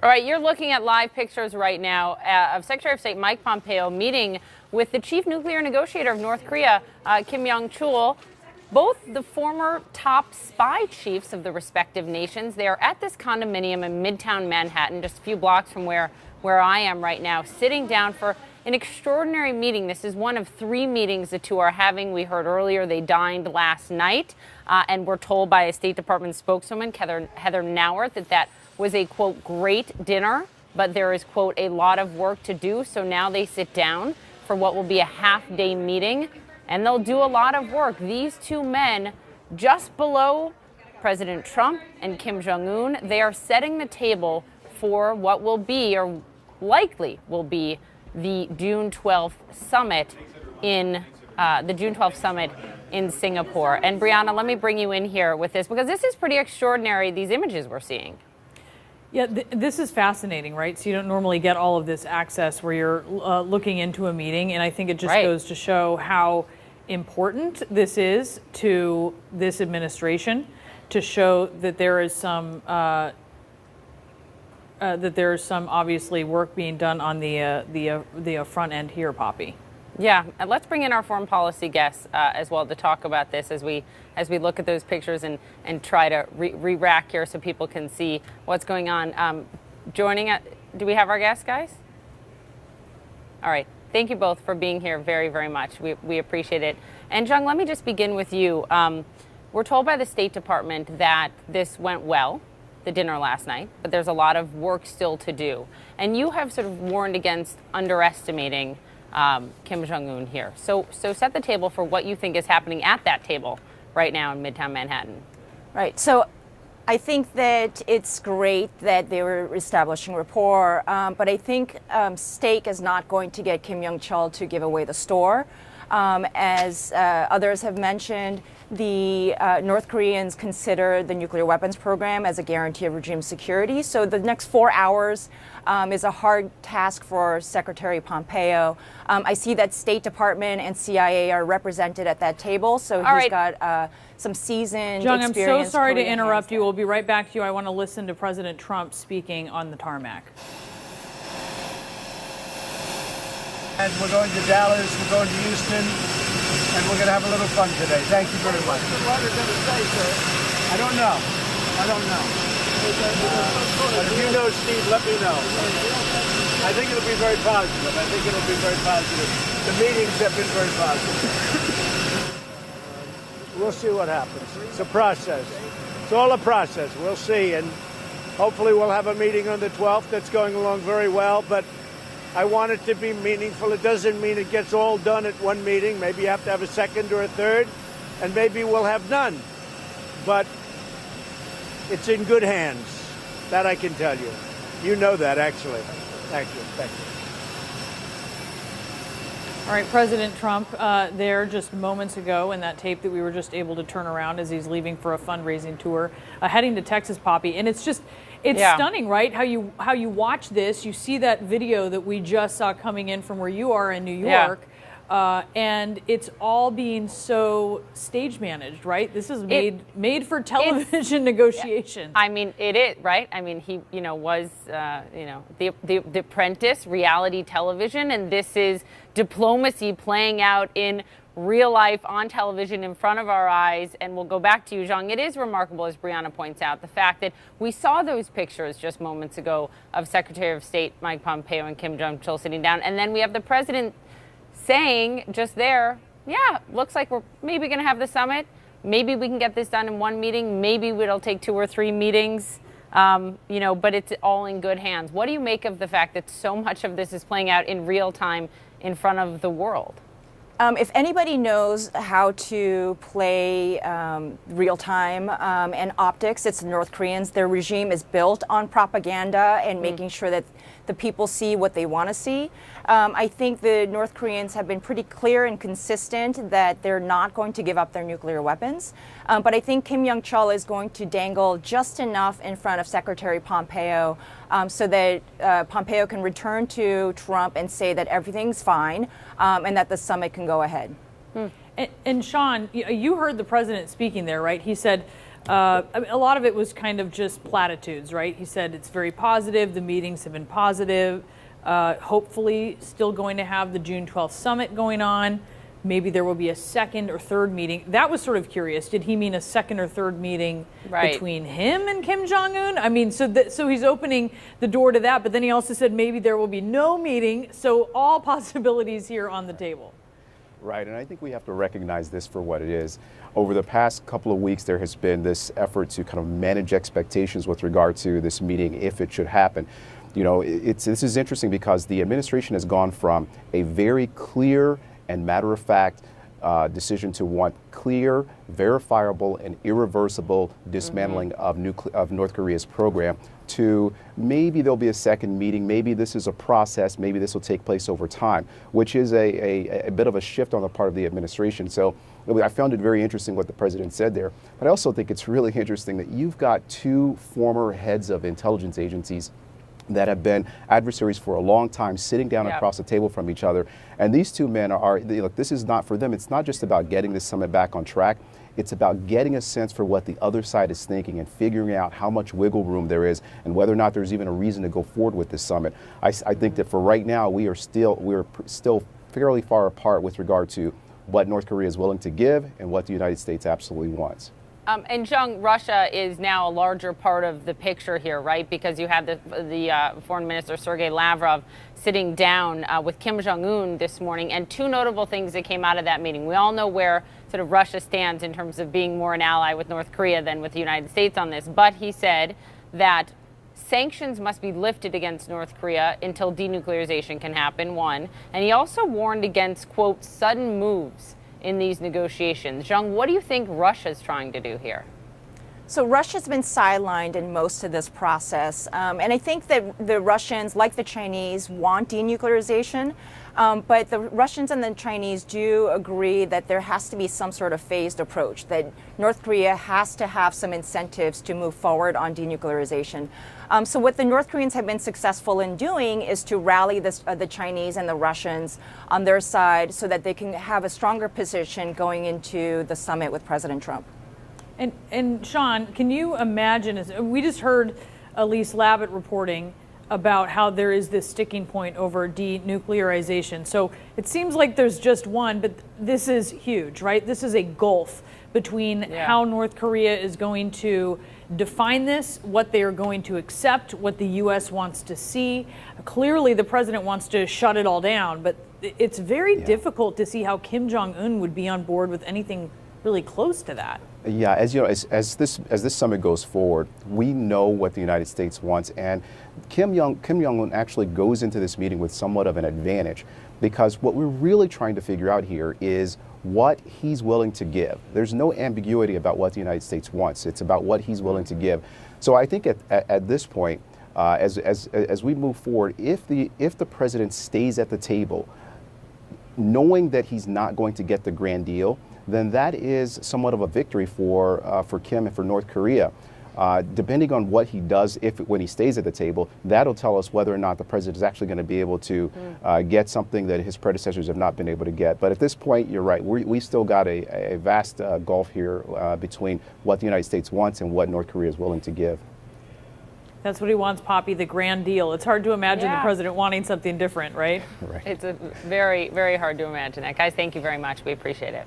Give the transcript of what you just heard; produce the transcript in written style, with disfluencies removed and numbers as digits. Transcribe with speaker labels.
Speaker 1: All right, you're looking at live pictures right now of Secretary of State Mike Pompeo meeting with the chief nuclear negotiator of North Korea, Kim Yong Chol. Both the former top spy chiefs of the respective nations. They are at this condominium in Midtown Manhattan, just a few blocks from where I am right now, sitting down for an extraordinary meeting. This is one of 3 meetings the two are having. We heard earlier they dined last night, and we're told by a State Department spokeswoman, Heather Nauert, that was a, quote, great dinner, but there is, quote, a lot of work to do. So now they sit down for what will be a half-day meeting, and they'll do a lot of work. These 2 men, just below President Trump and Kim Jong Un, they are setting the table for what will be, or likely will be, the June 12th summit in Singapore. And Brianna, let me bring you in here with this, because this is pretty extraordinary, these images we're seeing.
Speaker 2: Yeah, this is fascinating, right? So you don't normally get all of this access where you're looking into a meeting, and I think it just goes to show how important this is to this administration, to show that there is some obviously work being done on the front end here, Poppy.
Speaker 1: Yeah, and let's bring in our foreign policy guests as well to talk about this as we look at those pictures and try to re-rack here so people can see what's going on. Joining us, do we have our guests, guys? All right. Thank you both for being here very, very much. We appreciate it. And Jung, let me just begin with you. We're told by the State Department that this went well, the dinner last night, but there's a lot of work still to do. And you have sort of warned against underestimating Kim Jong Un here. So set the table for what you think is happening at that table right now in Midtown Manhattan.
Speaker 3: Right. So I think that it's great that they were establishing rapport, but I think steak is not going to get Kim Yong Chol to give away the store. As others have mentioned, the North Koreans consider the nuclear weapons program as a guarantee of regime security. So the next 4 hours is a hard task for Secretary Pompeo. I see that State Department and CIA are represented at that table, so he's got some seasoned
Speaker 2: Jung, I'm so sorry to
Speaker 3: Korean
Speaker 2: interrupt you. We'll be right back to you. I want to listen to President Trump speaking on the tarmac.
Speaker 4: And we're going to Dallas, we're going to Houston, and we're going to have a little fun today. Thank you very much. What are going to say, sir? I don't know. But if you know, Steve, let me know. I think it'll be very positive. The meetings have been very positive. We'll see what happens. It's a process. It's all a process. We'll see. And hopefully we'll have a meeting on the 12th that's going along very well. But I want it to be meaningful. It doesn't mean it gets all done at one meeting. Maybe you have to have a second or a third, and maybe we'll have none. But it's in good hands. That I can tell you. You know that, actually. Thank you.
Speaker 2: All right, President Trump there just moments ago in that tape that we were just able to turn around as he's leaving for a fundraising tour, heading to Texas, Poppy. And it's stunning, right? How you watch this, you see that video that we just saw coming in from where you are in New York, and it's all being so stage managed, right? This is made for television negotiations.
Speaker 1: I mean, it is, right? I mean, he was the Apprentice, reality television, and this is diplomacy playing out in real life on television in front of our eyes. And we'll go back to you, Zhang. It is remarkable, as Brianna points out, the fact that we saw those pictures just moments ago of Secretary of State Mike Pompeo and Kim Jong Chol sitting down. And then we have the president saying just there, yeah, looks like we're maybe going to have the summit. Maybe we can get this done in one meeting. Maybe it'll take 2 or 3 meetings, but it's all in good hands. What do you make of the fact that so much of this is playing out in real time in front of the world?
Speaker 3: If anybody knows how to play real time and optics, it's the North Koreans. Their regime is built on propaganda and making sure that the people see what they want to see. I think the North Koreans have been pretty clear and consistent that they're not going to give up their nuclear weapons. But I think Kim Yong Chol is going to dangle just enough in front of Secretary Pompeo so that Pompeo can return to Trump and say that everything's fine and that the summit can go ahead.
Speaker 2: And Sean, you heard the president speaking there, right? He said I mean, a lot of it was kind of just platitudes, right? He said it's very positive. The meetings have been positive. Hopefully still going to have the June 12th summit going on. Maybe there will be a second or third meeting. That was sort of curious. Did he mean a second or third meeting between him and Kim Jong Un? I mean, so he's opening the door to that, but then he also said maybe there will be no meeting. So all possibilities here on the table.
Speaker 5: Right, and I think we have to recognize this for what it is. Over the past couple of weeks, there has been this effort to kind of manage expectations with regard to this meeting, if it should happen. You know, this is interesting because the administration has gone from a very clear and matter-of-fact decision to want clear, verifiable, and irreversible dismantling of North Korea's program to maybe there'll be a second meeting, maybe this is a process, maybe this will take place over time, which is a bit of a shift on the part of the administration. So I found it very interesting what the president said there, but I also think it's really interesting that you've got two former heads of intelligence agencies that have been adversaries for a long time, sitting down across the table from each other. And these two men look, this is not for them. It's not just about getting this summit back on track. It's about getting a sense for what the other side is thinking and figuring out how much wiggle room there is and whether or not there's even a reason to go forward with this summit. I think that for right now, we're still fairly far apart with regard to what North Korea is willing to give and what the United States absolutely wants.
Speaker 1: And Jung, Russia is now a larger part of the picture here, right? Because you have the Foreign Minister Sergei Lavrov sitting down with Kim Jong Un this morning, and two notable things that came out of that meeting. We all know where sort of Russia stands in terms of being more an ally with North Korea than with the United States on this. But he said that sanctions must be lifted against North Korea until denuclearization can happen, one. And he also warned against, quote, sudden moves in these negotiations. Jung, what do you think Russia's trying to do here?
Speaker 3: So Russia's been sidelined in most of this process. And I think that the Russians, like the Chinese, want denuclearization. But the Russians and the Chinese do agree that there has to be some sort of phased approach, that North Korea has to have some incentives to move forward on denuclearization. So what the North Koreans have been successful in doing is to rally the Chinese and the Russians on their side so that they can have a stronger position going into the summit with President Trump.
Speaker 2: And Sean, can you imagine, we just heard Elise Labott reporting about how there is this sticking point over denuclearization. So it seems like there's just one, but this is huge, right? This is a gulf between how North Korea is going to define this, what they are going to accept, what the U.S. wants to see. Clearly, the president wants to shut it all down, but it's very difficult to see how Kim Jong Un would be on board with anything really close to that.
Speaker 5: Yeah, as you know, as this summit goes forward, we know what the United States wants, and Kim Jong Un actually goes into this meeting with somewhat of an advantage, because what we're really trying to figure out here is what he's willing to give. There's no ambiguity about what the United States wants. It's about what he's willing to give. So I think at this point, as we move forward, if the president stays at the table, knowing that he's not going to get the grand deal, then that is somewhat of a victory for Kim and for North Korea. Depending on what he does, when he stays at the table, that'll tell us whether or not the president is actually going to be able to get something that his predecessors have not been able to get. But at this point, you're right. We still got a vast gulf here between what the United States wants and what North Korea is willing to give.
Speaker 2: That's what he wants, Poppy, the grand deal. It's hard to imagine the president wanting something different, right?
Speaker 1: It's very, very hard to imagine that. Guys, thank you very much. We appreciate it.